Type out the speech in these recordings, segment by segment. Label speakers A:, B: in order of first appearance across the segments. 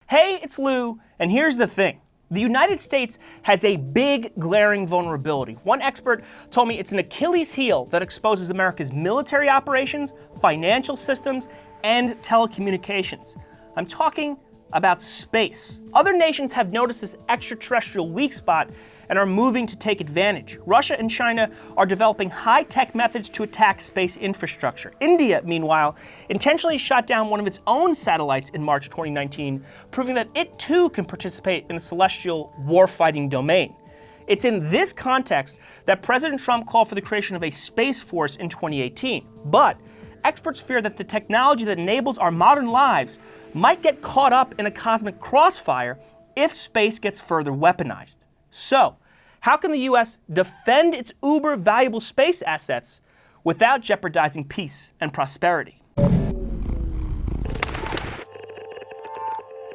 A: Hey, it's Lou, and here's the thing. The United States has a big, glaring vulnerability. One expert told me it's an Achilles heel that exposes America's military operations, financial systems, and telecommunications. I'm talking about space. Other nations have noticed this extraterrestrial weak spot and are moving to take advantage. Russia and China are developing high-tech methods to attack space infrastructure. India, meanwhile, intentionally shot down one of its own satellites in March 2019, proving that it too can participate in the celestial warfighting domain. It's in this context that President Trump called for the creation of a space force in 2018. But experts fear that the technology that enables our modern lives might get caught up in a cosmic crossfire if space gets further weaponized. So, how can the U.S. defend its uber valuable space assets without jeopardizing peace and prosperity?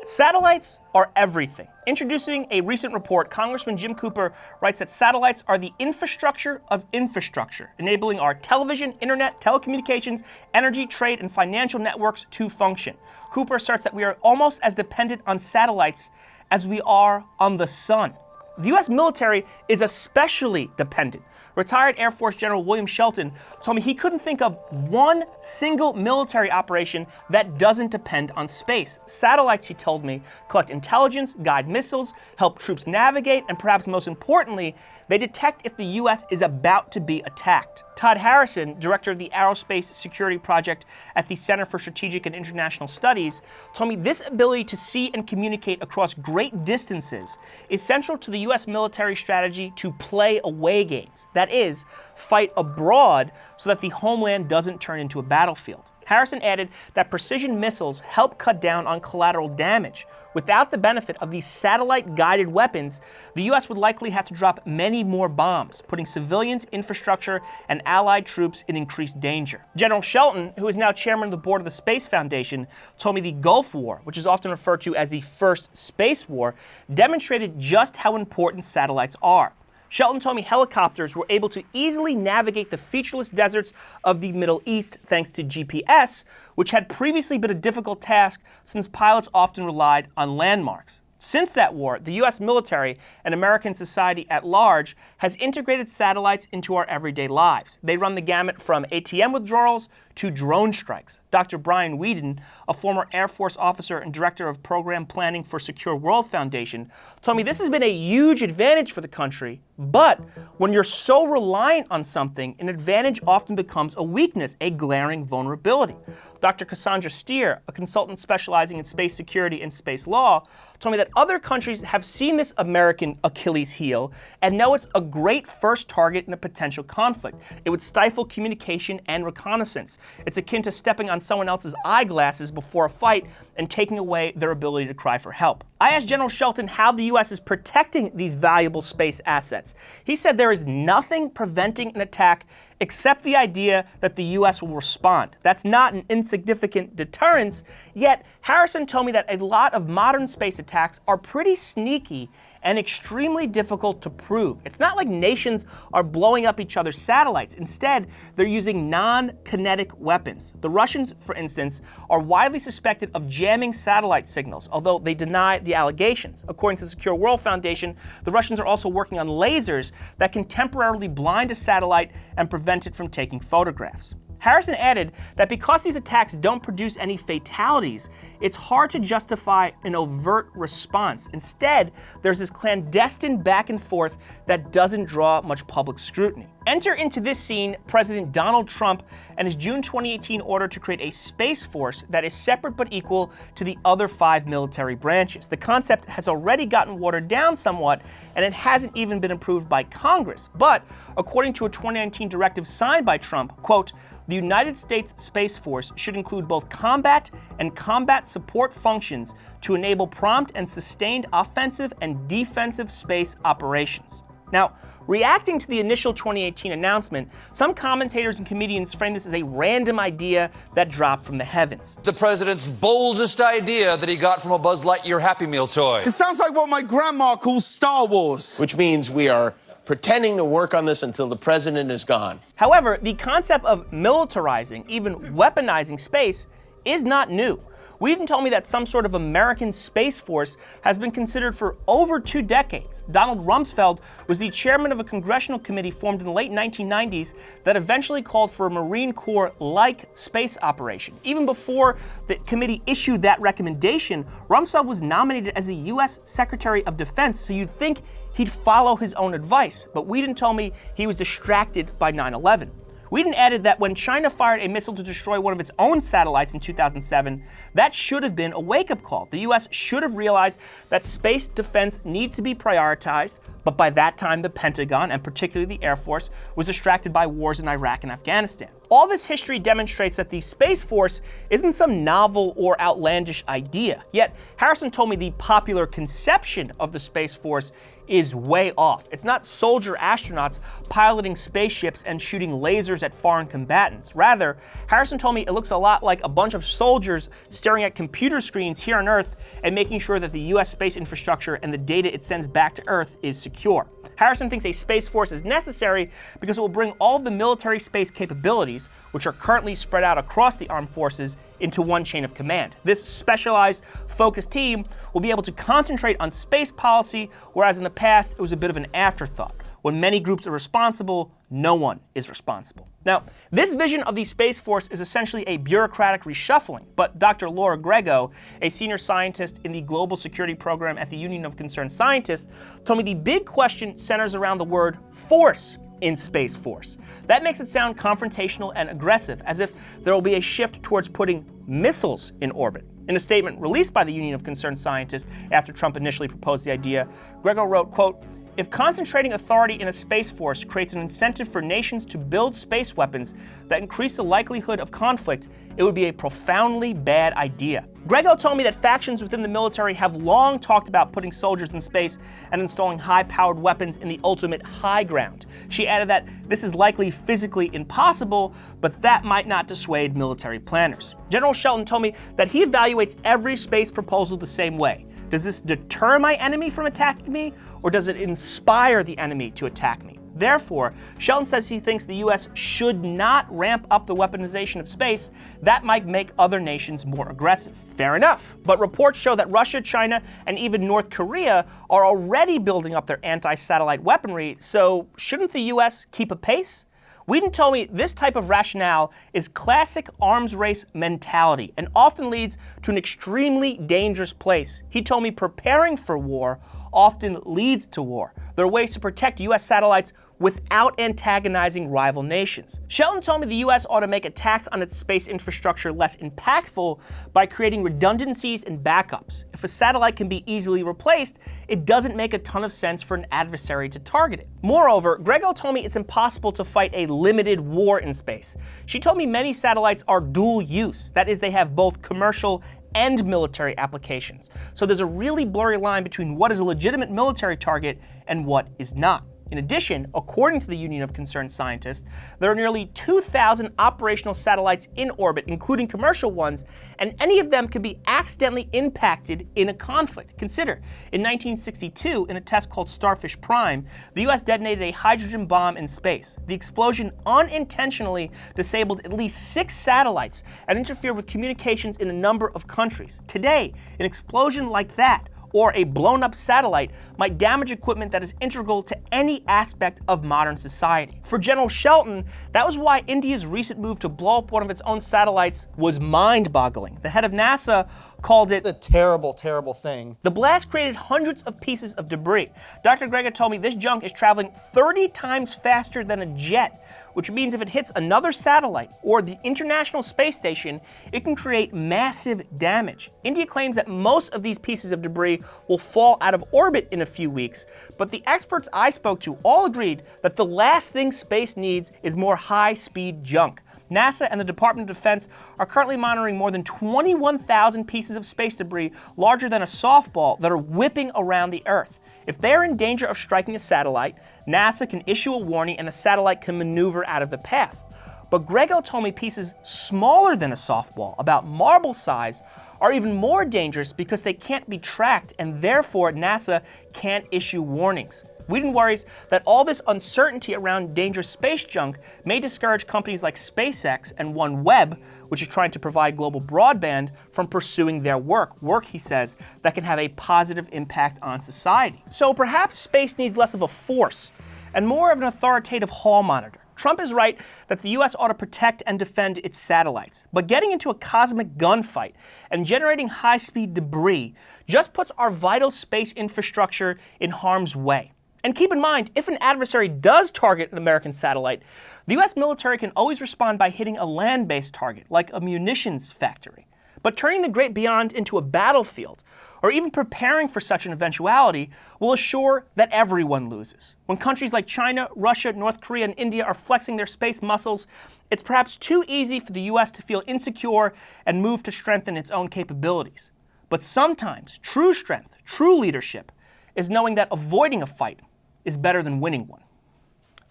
A: Satellites are everything. Introducing a recent report, Congressman Jim Cooper writes that satellites are the infrastructure of infrastructure, enabling our television, internet, telecommunications, energy, trade, and financial networks to function. Cooper asserts that we are almost as dependent on satellites as we are on the sun. The U.S. military is especially dependent. Retired Air Force General William Shelton told me he couldn't think of one single military operation that doesn't depend on space. Satellites, he told me, collect intelligence, guide missiles, help troops navigate, and perhaps most importantly, they detect if the U.S. is about to be attacked. Todd Harrison, director of the Aerospace Security Project at the Center for Strategic and International Studies, told me this ability to see and communicate across great distances is central to the U.S. military strategy to play away games. That is, fight abroad so that the homeland doesn't turn into a battlefield. Harrison added that precision missiles help cut down on collateral damage. Without the benefit of these satellite-guided weapons, the U.S. would likely have to drop many more bombs, putting civilians, infrastructure, and allied troops in increased danger. General Shelton, who is now chairman of the board of the Space Foundation, told me the Gulf War, which is often referred to as the first space war, demonstrated just how important satellites are. Shelton told me helicopters were able to easily navigate the featureless deserts of the Middle East thanks to GPS, which had previously been a difficult task since pilots often relied on landmarks. Since that war, the U.S. military and American society at large has integrated satellites into our everyday lives. They run the gamut from ATM withdrawals to drone strikes. Dr. Brian Whedon, a former Air Force officer and director of program planning for Secure World Foundation, told me this has been a huge advantage for the country, but when you're so reliant on something, an advantage often becomes a weakness, a glaring vulnerability. Dr. Cassandra Steer, a consultant specializing in space security and space law, told me that other countries have seen this American Achilles heel and know it's a great first target in a potential conflict. It would stifle communication and reconnaissance. It's akin to stepping on someone else's eyeglasses before a fight and taking away their ability to cry for help. I asked General Shelton how the U.S. is protecting these valuable space assets. He said there is nothing preventing an attack except the idea that the U.S. will respond. That's not an insignificant deterrence, yet Harrison told me that a lot of modern space attacks are pretty sneaky and extremely difficult to prove. It's not like nations are blowing up each other's satellites. Instead, they're using non-kinetic weapons. The Russians, for instance, are widely suspected of jamming satellite signals, although they deny the allegations. According to the Secure World Foundation, the Russians are also working on lasers that can temporarily blind a satellite and prevent it from taking photographs. Harrison added that because these attacks don't produce any fatalities, it's hard to justify an overt response. Instead, there's this clandestine back and forth that doesn't draw much public scrutiny. Enter into this scene President Donald Trump and his June 2018 order to create a space force that is separate but equal to the other 5 military branches. The concept has already gotten watered down somewhat, and it hasn't even been approved by Congress. But according to a 2019 directive signed by Trump, quote, the United States Space Force should include both combat and combat support functions to enable prompt and sustained offensive and defensive space operations. Now, reacting to the initial 2018 announcement, some commentators and comedians frame this as a random idea that dropped from the heavens.
B: The president's boldest idea that he got from a Buzz Lightyear Happy Meal toy.
C: It sounds like what my grandma calls Star Wars.
D: Which means we are pretending to work on this until the president is gone.
A: However, the concept of militarizing, even weaponizing space, is not new. Whedon told me that some sort of American Space Force has been considered for over 2 decades. Donald Rumsfeld was the chairman of a congressional committee formed in the late 1990s that eventually called for a Marine Corps-like space operation. Even before the committee issued that recommendation, Rumsfeld was nominated as the U.S. Secretary of Defense, so you'd think he'd follow his own advice. But Whedon told me he was distracted by 9/11. Whedon added that when China fired a missile to destroy one of its own satellites in 2007, that should have been a wake-up call. The U.S. should have realized that space defense needs to be prioritized, but by that time the Pentagon, and particularly the Air Force, was distracted by wars in Iraq and Afghanistan. All this history demonstrates that the Space Force isn't some novel or outlandish idea. Yet, Harrison told me the popular conception of the Space Force is way off. It's not soldier astronauts piloting spaceships and shooting lasers at foreign combatants. Rather, Harrison told me it looks a lot like a bunch of soldiers staring at computer screens here on Earth and making sure that the US space infrastructure and the data it sends back to Earth is secure. Harrison thinks a Space Force is necessary because it will bring all of the military space capabilities, which are currently spread out across the armed forces, into one chain of command. This specialized, focused team will be able to concentrate on space policy, whereas in the past it was a bit of an afterthought. When many groups are responsible, no one is responsible. Now, this vision of the Space Force is essentially a bureaucratic reshuffling, but Dr. Laura Grego, a senior scientist in the Global Security Program at the Union of Concerned Scientists, told me the big question centers around the word force in Space Force. That makes it sound confrontational and aggressive, as if there will be a shift towards putting missiles in orbit. In a statement released by the Union of Concerned Scientists after Trump initially proposed the idea, Grego wrote, quote, "If concentrating authority in a space force creates an incentive for nations to build space weapons that increase the likelihood of conflict, it would be a profoundly bad idea." Grego told me that factions within the military have long talked about putting soldiers in space and installing high-powered weapons in the ultimate high ground. She added that this is likely physically impossible, but that might not dissuade military planners. General Shelton told me that he evaluates every space proposal the same way. Does this deter my enemy from attacking me, or does it inspire the enemy to attack me? Therefore, Shelton says he thinks the U.S. should not ramp up the weaponization of space. That might make other nations more aggressive. Fair enough. But reports show that Russia, China, and even North Korea are already building up their anti-satellite weaponry, so shouldn't the U.S. keep a pace? Whedon told me this type of rationale is classic arms race mentality and often leads to an extremely dangerous place. He told me preparing for war often leads to war. There are ways to protect U.S. satellites without antagonizing rival nations. Shelton told me the U.S. ought to make attacks on its space infrastructure less impactful by creating redundancies and backups. If a satellite can be easily replaced, it doesn't make a ton of sense for an adversary to target it. Moreover, Grego told me it's impossible to fight a limited war in space. She told me many satellites are dual use. That is, they have both commercial and military applications. So there's a really blurry line between what is a legitimate military target and what is not. In addition, according to the Union of Concerned Scientists, there are nearly 2,000 operational satellites in orbit, including commercial ones, and any of them could be accidentally impacted in a conflict. Consider, in 1962, in a test called Starfish Prime, the US detonated a hydrogen bomb in space. The explosion unintentionally disabled at least 6 satellites and interfered with communications in a number of countries. Today, an explosion like that, or a blown-up satellite, might damage equipment that is integral to any aspect of modern society. For General Shelton, that was why India's recent move to blow up one of its own satellites was mind-boggling. The head of NASA called it
E: a terrible, terrible thing.
A: The blast created hundreds of pieces of debris. Dr. Grego told me this junk is traveling 30 times faster than a jet, which means if it hits another satellite or the International Space Station, it can create massive damage. India claims that most of these pieces of debris will fall out of orbit in a few weeks, but the experts I spoke to all agreed that the last thing space needs is more high-speed junk. NASA and the Department of Defense are currently monitoring more than 21,000 pieces of space debris larger than a softball that are whipping around the Earth. If they are in danger of striking a satellite, NASA can issue a warning and the satellite can maneuver out of the path. But Grego told me pieces smaller than a softball, about marble size, are even more dangerous because they can't be tracked and therefore NASA can't issue warnings. Whedon worries that all this uncertainty around dangerous space junk may discourage companies like SpaceX and OneWeb, which is trying to provide global broadband, from pursuing their work, he says, that can have a positive impact on society. So perhaps space needs less of a force and more of an authoritative hall monitor. Trump is right that the US ought to protect and defend its satellites, but getting into a cosmic gunfight and generating high-speed debris just puts our vital space infrastructure in harm's way. And keep in mind, if an adversary does target an American satellite, the US military can always respond by hitting a land-based target, like a munitions factory. But turning the great beyond into a battlefield, or even preparing for such an eventuality, will assure that everyone loses. When countries like China, Russia, North Korea, and India are flexing their space muscles, it's perhaps too easy for the US to feel insecure and move to strengthen its own capabilities. But sometimes, true strength, true leadership, is knowing that avoiding a fight is better than winning one.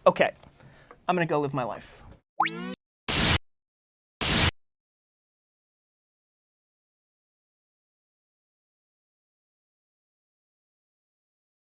A: Okay, I'm gonna go live my life.